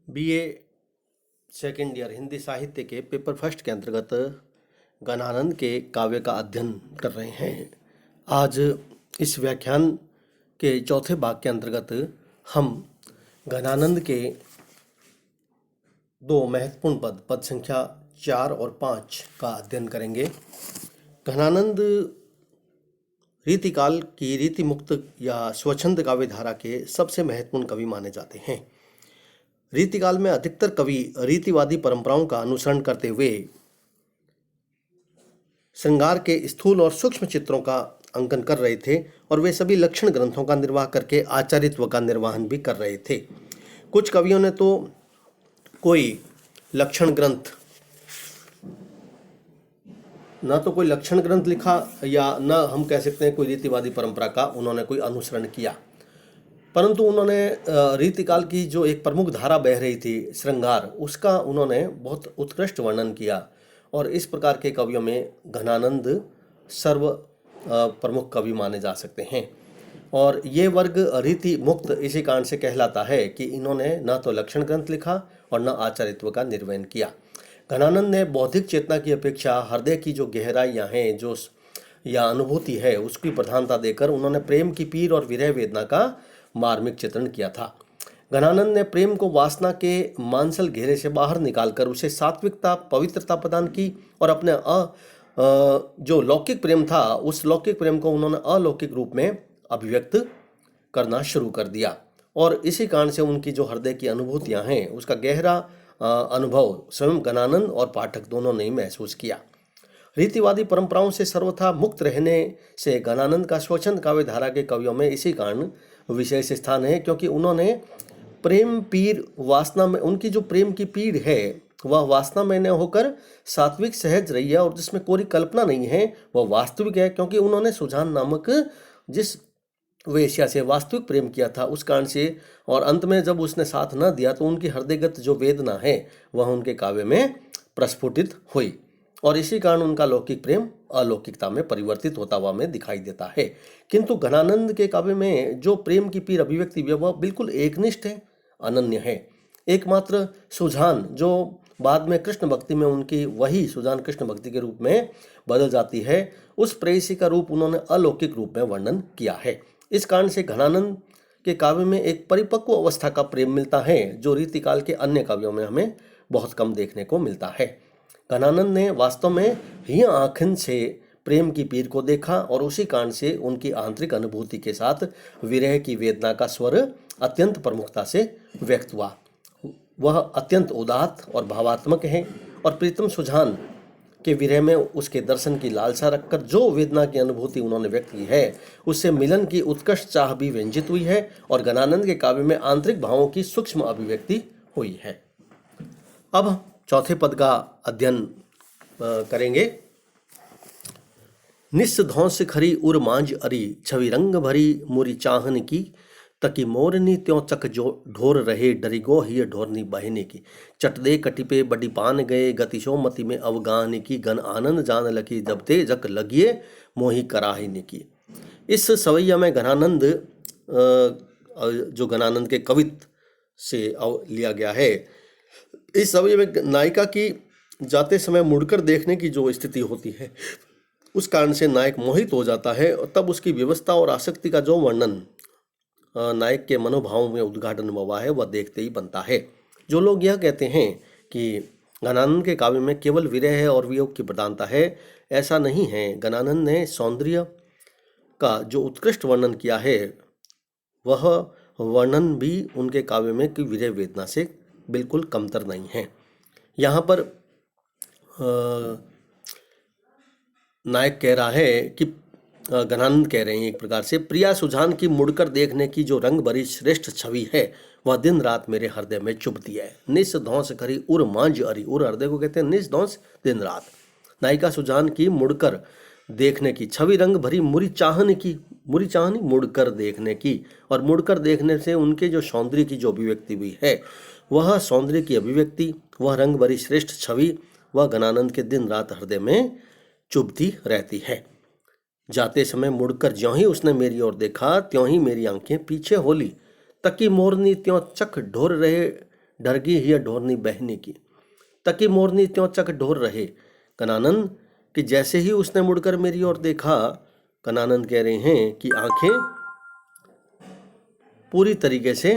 BA second year Hindi साहित्य के paper first के अंतर्गत गणानंद के काव्य का अध्ययन कर रहे हैं। आज इस व्याख्यान के चौथे भाग के अंतर्गत हम गणानंद के दो महत्वपूर्ण पद संख्या 4 और 5 का अध्ययन करेंगे। गणानंद रीतिकाल की रीति मुक्त या स्वच्छंद काव्य धारा के सबसे महत्वपूर्ण कवि माने जाते हैं। रीतिकाल में अधिकतर कवि रीतिवादी परंपराओं का अनुसरण करते हुए श्रृंगार के स्थूल और सूक्ष्म चित्रों का अंकन कर रहे थे और वे सभी लक्षण ग्रंथों का निर्वाह करके आचार्यत्व का निर्वहन भी कर रहे थे। कुछ कवियों ने तो कोई लक्षण ग्रंथ लिखा या न हम कह सकते हैं कोई रीतिवादी परंपरा का उन्होंने कोई अनुसरण किया, परंतु उन्होंने रीतिकाल की जो एक प्रमुख धारा बह रही थी श्रृंगार, उसका उन्होंने बहुत उत्कृष्ट वर्णन किया और इस प्रकार के कवियों में घनानंद सर्व प्रमुख कवि माने जा सकते हैं। और ये वर्ग रीति मुक्त इसी कारण से कहलाता है कि इन्होंने न तो लक्षण ग्रंथ लिखा और न आचार्यत्व का निर्वहन किया। घनानंद ने बौद्धिक चेतना की अपेक्षा हृदय की जो गहराइयाँ हैं जो या अनुभूति है उसकी प्रधानता देकर उन्होंने प्रेम की पीर और विरह वेदना का मार्मिक चित्रण किया था। घनानंद ने प्रेम को वासना के मांसल घेरे से बाहर निकालकर उसे सात्विकता पवित्रता प्रदान की और अपने जो लौकिक प्रेम था उस लौकिक प्रेम को उन्होंने अलौकिक रूप में अभिव्यक्त करना शुरू कर दिया और इसी कारण से उनकी जो हृदय की अनुभूतियां हैं उसका गहरा अनुभव स्वयं घनानंद और पाठक दोनों ने महसूस किया। रीतिवादी परंपराओं से सर्वथा मुक्त रहने से घनानंद का स्वच्छंद काव्य धारा के कवियों में इसी कारण विशेष स्थान है क्योंकि उन्होंने प्रेम पीर वासना में उनकी जो प्रेम की पीड़ है वह वासना में न होकर सात्विक सहज रही है और जिसमें कोई कल्पना नहीं है वह वास्तविक है, क्योंकि उन्होंने सुजान नामक जिस वेश्या से वास्तविक प्रेम किया था उस कारण से और अंत में जब उसने साथ न दिया तो उनकी हृदयगत जो वेदना है वह उनके काव्य में प्रस्फुटित हुई और इसी कारण उनका लौकिक प्रेम अलौकिकता में परिवर्तित होता हुआ में दिखाई देता है। किंतु घनानंद के काव्य में जो प्रेम की पीर अभिव्यक्ति वह बिल्कुल एकनिष्ठ है, अनन्य है। एकमात्र सुजान जो बाद में कृष्ण भक्ति में उनकी वही सुजान कृष्ण भक्ति के रूप में बदल जाती है, उस प्रेयसी का रूप उन्होंने अलौकिक रूप में वर्णन किया है। इस कारण से घनानंद के काव्य में एक परिपक्व अवस्था का प्रेम मिलता है जो रीतिकाल के अन्य काव्यों में हमें बहुत कम देखने को मिलता है। घनानंद ने वास्तव में ही आँखन से प्रेम की पीर को देखा और उसी कारण से उनकी आंतरिक अनुभूति के साथ विरह की वेदना का स्वर अत्यंत प्रमुखता से व्यक्त हुआ। वह अत्यंत उदात्त और भावात्मक है और प्रीतम सुजान के विरह में उसके दर्शन की लालसा रखकर जो वेदना की अनुभूति उन्होंने व्यक्त की है उससे मिलन की उत्कृष्ट चाह भी व्यंजित हुई है और घनानंद के काव्य में आंतरिक भावों की सूक्ष्म अभिव्यक्ति हुई है। अब चौथे पद का अध्ययन करेंगे। निस धौंस खरी उर मांझ अरी छवि रंग भरी मुरी चाहन की तकी मोरनी त्यों चक जो ढोर रहे डरिगो हिय ढोरनी बहने की चटदे कटिपे बड़ी पान गए गतिशो मति में अवगान की घन आनंद जान लगी जब ते जक लगिए मोही कराहिनी की। इस सवैया में घनानंद जो घनानंद के कवित्व से लिया गया है, इस सवैया में नायिका की जाते समय मुड़कर देखने की जो स्थिति होती है उस कारण से नायक मोहित हो जाता है और तब उसकी व्यवस्था और आसक्ति का जो वर्णन नायक के मनोभावों में उद्घाटन हुआ है वह देखते ही बनता है। जो लोग यह कहते हैं कि घनानंद के काव्य में केवल विरह और वियोग की प्रधानता है, ऐसा नहीं है। घनानंद ने सौंदर्य का जो उत्कृष्ट वर्णन किया है वह वर्णन भी उनके काव्य में कि विरह वेदना से बिल्कुल कमतर नहीं है। यहाँ पर नायक कह रहा है कि घनानंद कह रहे हैं एक प्रकार से, प्रिया सुजान की मुड़कर देखने की जो रंग भरी श्रेष्ठ छवि है वह दिन रात मेरे हृदय में चुभती है। निस धौंस करी उर मांझ अरी, उर हृदय को कहते हैं निस धौंस दिन रात। नायिका सुजान की मुड़कर देखने की छवि रंग भरी मुरी चाहनी मुड़कर देखने की और मुड़कर देखने से उनके जो सौंदर्य की जो अभिव्यक्ति हुई है वह सौंदर्य की अभिव्यक्ति, वह रंग भरी श्रेष्ठ छवि वह घनानंद के दिन रात हृदय में चुभती रहती है। जाते समय मुड़कर ज्यों ही उसने मेरी ओर देखा त्यों ही मेरी आंखें पीछे होली, तकी मोरनी त्यों चक ढोर रहे डरगी हिय ढोरनी बहनी की। तकी मोरनी त्यों चक ढोर रहे गणानंद कि जैसे ही उसने मुड़कर मेरी ओर देखा, गणानंद कह रहे हैं कि आंखें पूरी तरीके से,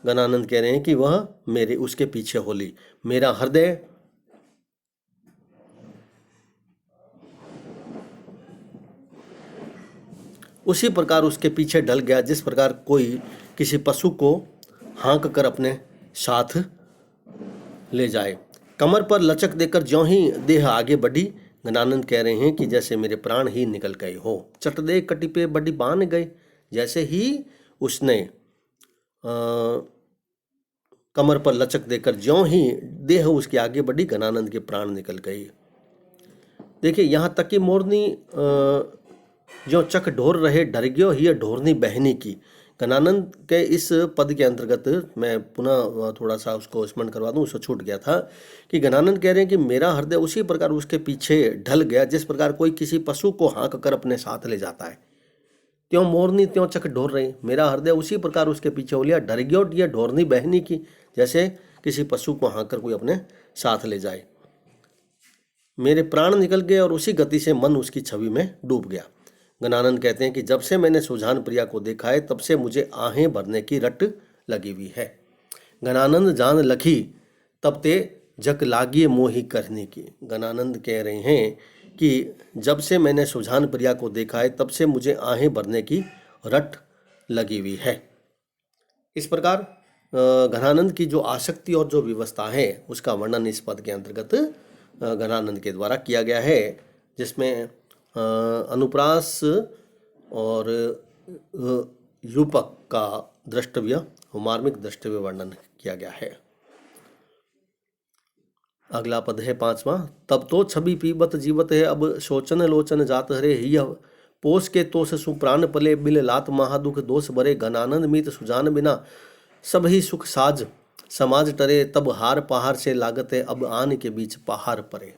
गणानंद कह रहे हैं कि वह मेरे उसके पीछे होली। मेरा हृदय उसी प्रकार उसके पीछे ढल गया जिस प्रकार कोई किसी पशु को हाँक कर अपने साथ ले जाए। कमर पर लचक देकर ज्यों ही देह आगे बढ़ी, गणानंद कह रहे हैं कि जैसे मेरे प्राण ही निकल गए हो। चट दे कटी पे बड़ी बांध गए। जैसे ही उसने कमर पर लचक देकर ज्यों ही देह उसके आगे बढ़ी, गणानंद के प्राण निकल गए। देखिए यहाँ तक कि मोरनी जो चक ढोर रहे डरगियो ही ढोरनी बहनी की। गणानंद के इस पद के अंतर्गत मैं पुनः थोड़ा सा उसको स्मरण करवा दूं, उससे छूट गया था कि गणानंद कह रहे हैं कि मेरा हृदय उसी प्रकार उसके पीछे ढल गया जिस प्रकार कोई किसी पशु को हाँक कर अपने साथ ले जाता है। त्यों मोरनी त्यों चक ढोर रही, मेरा हृदय उसी प्रकार उसके पीछे हो लिया। डरगियो या ढोरनी बहनी की, जैसे किसी पशु को हाँक कर कोई अपने साथ ले जाए। मेरे प्राण निकल गए और उसी गति से मन उसकी छवि में डूब गया। गणानंद कहते हैं कि जब से मैंने सुजान प्रिया को देखा है तब से मुझे आहें भरने की रट लगी हुई है। गणानंद जान लखी तब ते जक लागिए मोही करने की। गणानंद कह रहे हैं कि जब से मैंने सुजान प्रिया को देखा है तब से मुझे आहें भरने की रट लगी हुई है। इस प्रकार गणानंद की जो आसक्ति और जो विवस्था है उसका वर्णन इस पद के अंतर्गत गणानंद के द्वारा किया गया है, जिसमें अनुप्रास और यूपक का द्रष्टव्य, मार्मिक द्रष्टव्य वर्णन किया गया है। अगला पद है 5वां। तब तो छवि पीबत जीवत है अब शोचन लोचन जात हरे हिय पोष के तोष सुप्राण पले बिल लात महादुख दोष बरे। गणानंद मीत सुजान बिना सब ही सुख साज समाज टरे तब हार पहाड़ से लागत है अब आन के बीच पहाड़ परे।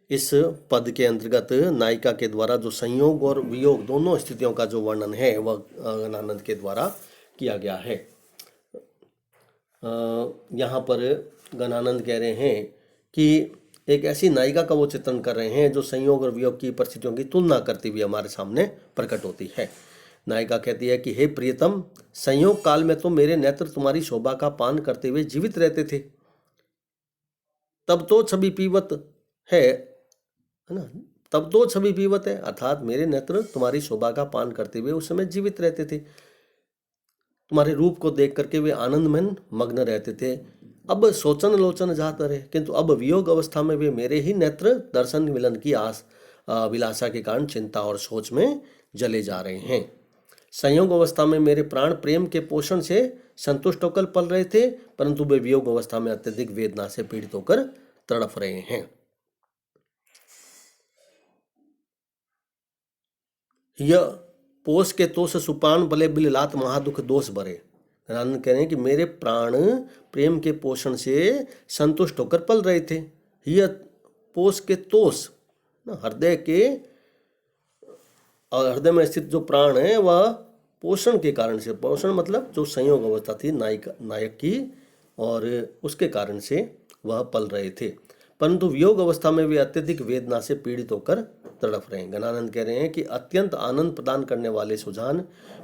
इस पद के अंतर्गत नायिका के द्वारा जो संयोग और वियोग दोनों स्थितियों का जो वर्णन है वह गणानंद के द्वारा किया गया है। यहाँ पर गणानंद कह रहे हैं कि एक ऐसी नायिका का वो चित्रण कर रहे हैं जो संयोग और वियोग की परिस्थितियों की तुलना करती हुई हमारे सामने प्रकट होती है। नायिका कहती है कि हे प्रियतम, संयोग काल में तो मेरे नेत्र तुम्हारी शोभा का पान करते हुए जीवित रहते थे। तब तो छवि पीवत है ना, तब तो छवि पीवत है अर्थात मेरे नेत्र तुम्हारी शोभा का पान करते हुए उस समय जीवित रहते थे। तुम्हारे रूप को देख करके वे आनंद में मग्न रहते थे। अब सोचन लोचन जात रहे, किंतु अब वियोग अवस्था में वे मेरे ही नेत्र दर्शन मिलन की अभिलाषा के कारण चिंता और सोच में जले जा रहे हैं। संयोग अवस्था में मेरे प्राण प्रेम के पोषण से संतुष्ट होकर पल रहे थे, परंतु वे वियोग अवस्था में अत्यधिक वेदना से पीड़ित होकर तड़प रहे हैं। यह पोष के तोष सुपान बले बिल लात महादुख दोष भरे। गणानंद कह रहे हैं कि मेरे प्राण प्रेम के पोषण से संतुष्ट होकर पल रहे थे। यह पोष के तोष, हृदय के और हृदय में स्थित जो प्राण है वह पोषण के कारण से, पोषण मतलब जो संयोग अवस्था थी नायक की और उसके कारण से वह पल रहे थे, परंतु वियोग अवस्था में वे अत्यधिक वेदना से पीड़ित होकर तड़प रहे हैं। गणानंद कह रहे हैं कि अत्यंत आनंद प्रदान करने वाले सुजान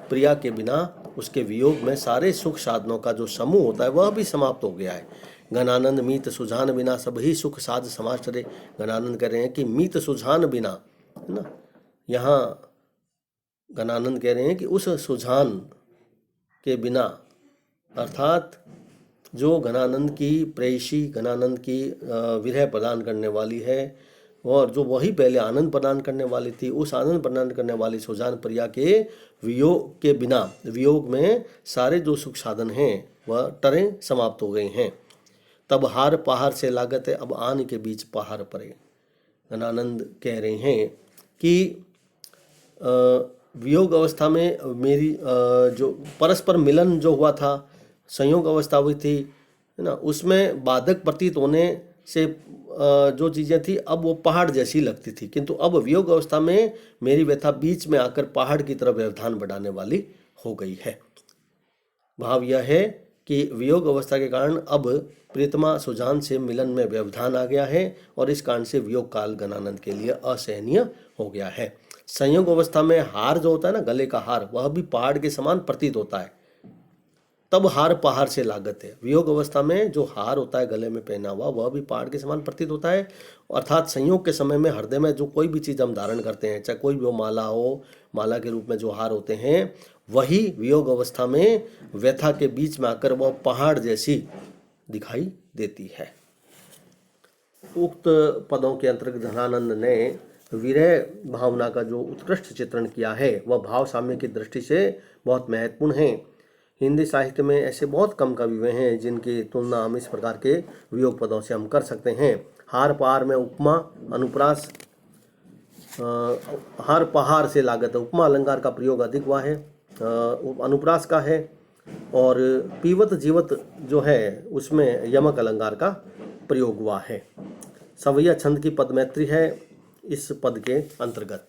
प्रिया के बिना उसके वियोग में सारे सुख साधनों का जो समूह होता है वह भी समाप्त हो गया है। गणानंद मीत सुजान बिना सब ही सुख साध समाज टरे। गणानंद कह रहे हैं कि मीत सुजान बिना, है ना, यहाँ गणानंद कह रहे हैं कि उस सुजान के बिना अर्थात जो गणानंद की प्रेयसी, गणानंद की विरह प्रदान करने वाली है और जो वही पहले आनंद प्रदान करने वाली थी, उस आनंद प्रदान करने वाली सुजान प्रिया के वियोग के बिना, वियोग में सारे जो सुख साधन हैं वह टरे समाप्त हो गए हैं। तब हार पहाड़ से लागत है अब आन के बीच पहाड़ परे। गणानंद कह रहे हैं कि वियोग अवस्था में मेरी जो परस्पर मिलन जो हुआ था, संयोग अवस्था हुई थी, है ना, उसमें बाधक प्रतीत होने से जो चीज़ें थी अब वो पहाड़ जैसी लगती थी, किंतु अब वियोग अवस्था में मेरी व्यथा बीच में आकर पहाड़ की तरफ व्यवधान बढ़ाने वाली हो गई है। भाव यह है कि वियोग अवस्था के कारण अब प्रीतमा सुजान से मिलन में व्यवधान आ गया है और इस कारण से वियोग काल गणानंद के लिए असहनीय हो गया है। संयोग अवस्था में हार जो होता है ना, गले का हार, वह भी पहाड़ के समान प्रतीत होता है, तब हार पहाड़ से लागत है। वियोग अवस्था में जो हार होता है गले में पहना हुआ, वह भी पहाड़ के समान प्रतीत होता है। अर्थात संयोग के समय में हृदय में जो कोई भी चीज़ हम धारण करते हैं, चाहे कोई भी वो माला हो, माला के रूप में जो हार होते हैं, वही वियोग अवस्था में व्यथा के बीच में आकर वह पहाड़ जैसी दिखाई देती है। उक्त पदों के अंतर्गत धनानंद ने विरह भावना का जो उत्कृष्ट चित्रण किया है, वह भाव साम्य की दृष्टि से बहुत महत्वपूर्ण है। हिंदी साहित्य में ऐसे बहुत कम कवि हुए हैं जिनकी तुलना हम इस प्रकार के वियोग पदों से हम कर सकते हैं। हार पहाड़ में उपमा अनुप्रास, हार पहाड़ से लागत, उपमा अलंकार का प्रयोग अधिक हुआ है, अनुप्रास का है, और पीवत जीवत जो है उसमें यमक अलंकार का प्रयोग हुआ है। सवैया छंद की पद मैत्री है इस पद के अंतर्गत।